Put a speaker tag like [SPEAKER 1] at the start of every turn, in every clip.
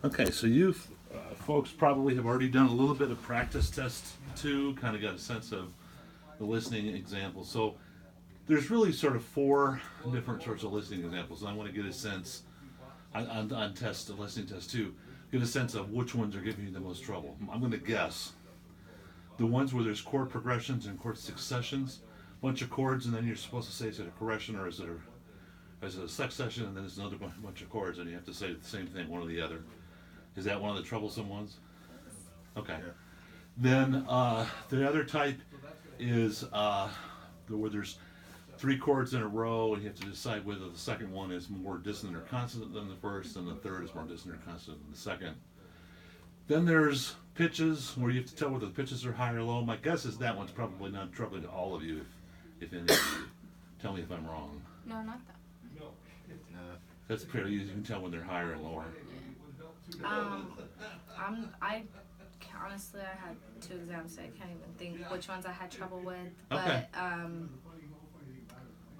[SPEAKER 1] Okay, so you folks probably have already done a little bit of practice test too, kind of got a sense of the listening examples. So there's really sort of four different sorts of listening examples, and I want to get a sense on test, listening test two, get a sense of which ones are giving you the most trouble. I'm going to guess the ones where there's chord progressions and chord successions, bunch of chords, and then you're supposed to say is it a progression or is it a succession, and then there's another bunch of chords, and you have to say the same thing, one or the other. Is that one of the troublesome ones? Okay.
[SPEAKER 2] Yeah.
[SPEAKER 1] Then the other type is where there's three chords in a row, and you have to decide whether the second one is more dissonant or consonant than the first, and the third is more dissonant or consonant than the second. Then there's pitches, where you have to tell whether the pitches are high or low. My guess is that one's probably not troubling to all of you, if any of you. Tell me if I'm wrong.
[SPEAKER 3] No, not that.
[SPEAKER 2] Nah.
[SPEAKER 1] That's pretty easy. You can tell when they're higher and lower.
[SPEAKER 3] I honestly, I had two exams, so I can't even think which ones I had trouble with. But
[SPEAKER 1] Okay.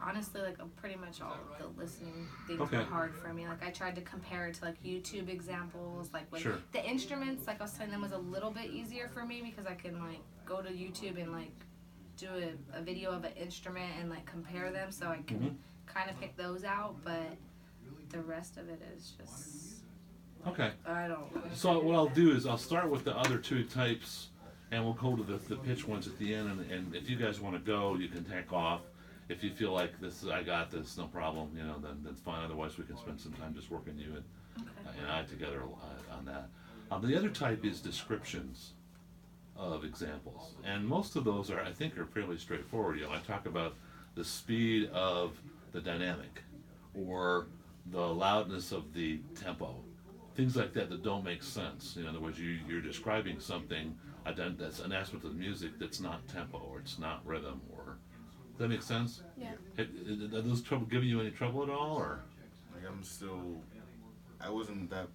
[SPEAKER 3] honestly, like pretty much all of the listening things
[SPEAKER 1] Okay.
[SPEAKER 3] were hard for me. Like I tried to compare it to like YouTube examples, like with
[SPEAKER 1] Sure.
[SPEAKER 3] the instruments. Like I was telling them was a little bit easier for me because I can like go to YouTube and like do a video of an instrument and like compare them, so I can
[SPEAKER 1] Mhm.
[SPEAKER 3] kind of pick those out. But the rest of it is just
[SPEAKER 1] Okay.
[SPEAKER 3] I don't know.
[SPEAKER 1] So what I'll do is I'll start with the other two types, and we'll go to the pitch ones at the end. And if you guys want to go, you can tack off. If you feel like I got this, no problem. Then that's fine. Otherwise, we can spend some time just working you
[SPEAKER 3] Okay.
[SPEAKER 1] and I together on that. The other type is descriptions of examples, and most of those I think are fairly straightforward. I talk about the speed of the dynamic, or the loudness of the tempo, things like that don't make sense. In other words, you're describing something that's an aspect of the music that's not tempo, or it's not rhythm, or does that make sense?
[SPEAKER 3] Yeah.
[SPEAKER 1] Are those trouble giving you any trouble at all, or?
[SPEAKER 2] Like I wasn't that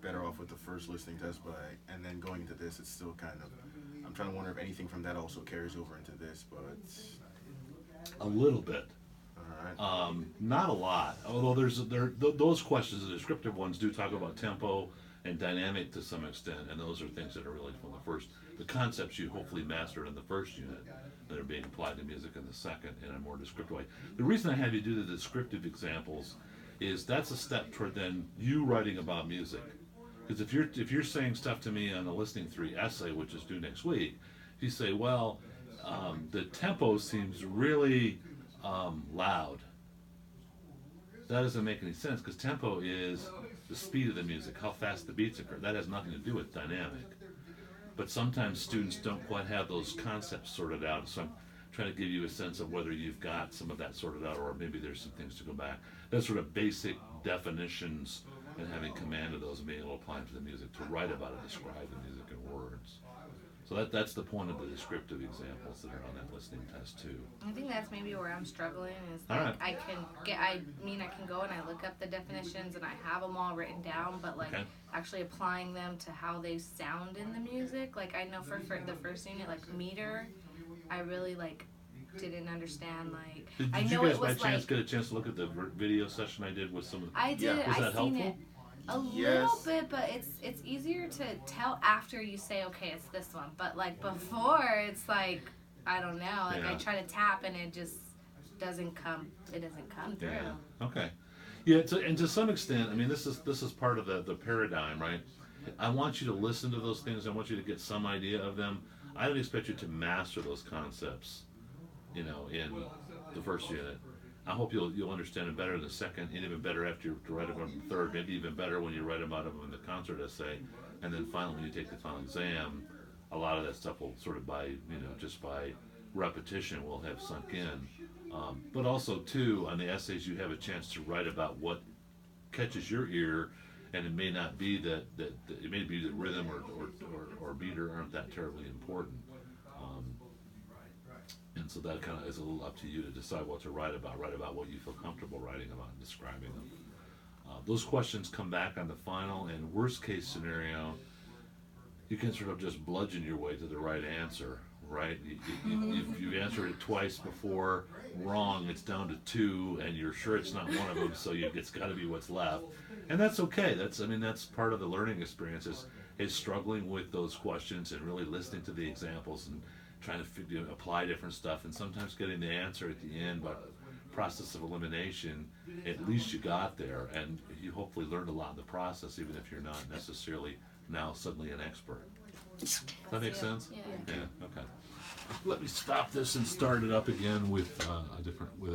[SPEAKER 2] better off with the first listening test, and then going into this, it's still kind of, I'm trying to wonder if anything from that also carries over into this, but
[SPEAKER 1] A little bit.
[SPEAKER 2] alright.
[SPEAKER 1] Not a lot. Although those questions, the descriptive ones, do talk about tempo and dynamic to some extent, and those are things that are really from the concepts you hopefully mastered in the first unit that are being applied to music in the second in a more descriptive way. The reason I have you do the descriptive examples is that's a step toward then you writing about music. Because if you're saying stuff to me on the listening 3 essay, which is due next week, if you say, well, the tempo seems really loud. That doesn't make any sense, because tempo is the speed of the music, how fast the beats occur. That has nothing to do with dynamic. But sometimes students don't quite have those concepts sorted out, so I'm trying to give you a sense of whether you've got some of that sorted out, or maybe there's some things to go back. That's sort of basic definitions, and having command of those and being able to apply them to the music, to write about it, describe the music in words. So that's the point of the descriptive examples that are on that listening test too.
[SPEAKER 3] I think that's maybe where I'm struggling is
[SPEAKER 1] All
[SPEAKER 3] like
[SPEAKER 1] right.
[SPEAKER 3] I can go and I look up the definitions and I have them all written down, but like
[SPEAKER 1] Okay.
[SPEAKER 3] actually applying them to how they sound in the music. Like I know for the first unit, like meter, I really like didn't understand. Like
[SPEAKER 1] Did
[SPEAKER 3] I
[SPEAKER 1] you
[SPEAKER 3] know
[SPEAKER 1] guys
[SPEAKER 3] it
[SPEAKER 1] by
[SPEAKER 3] was
[SPEAKER 1] chance
[SPEAKER 3] like
[SPEAKER 1] get a chance to look at the video session I did with some of the...
[SPEAKER 3] I did.
[SPEAKER 2] Yeah.
[SPEAKER 1] Was
[SPEAKER 3] I
[SPEAKER 1] that
[SPEAKER 3] seen
[SPEAKER 1] helpful?
[SPEAKER 3] it a
[SPEAKER 2] Yes.
[SPEAKER 3] little bit, but it's easier to tell after you say, okay, it's this one. But like before, it's like I don't know. Like I
[SPEAKER 1] Yeah.
[SPEAKER 3] try to tap and it just doesn't come. It doesn't come through.
[SPEAKER 1] Yeah. Okay. Yeah. And to some extent, I mean, this is part of the paradigm, right? I want you to listen to those things. I want you to get some idea of them. I don't expect you to master those concepts, in the first unit. I hope you'll understand it better in the second, and even better after you write about them in the third. Maybe even better when you write about them in the concert essay, and then finally when you take the final exam, a lot of that stuff will sort of just by repetition will have sunk in. But also too, on the essays you have a chance to write about what catches your ear, and it may not be that it may be that rhythm or meter aren't that terribly important. And so that kind of is a little up to you to decide what to write about. Write about what you feel comfortable writing about and describing them. Those questions come back on the final, and worst case scenario, you can sort of just bludgeon your way to the right answer, right? You've answered it twice before wrong, it's down to 2, and you're sure it's not one of them, so it's got to be what's left. And that's okay. That's part of the learning experience is struggling with those questions and really listening to the examples and trying to apply different stuff, and sometimes getting the answer at the end, but process of elimination, at least you got there, and you hopefully learned a lot in the process, even if you're not necessarily now suddenly an expert. Does that make sense?
[SPEAKER 3] Yeah.
[SPEAKER 1] Yeah, okay. Let me stop this and start it up again with a different, with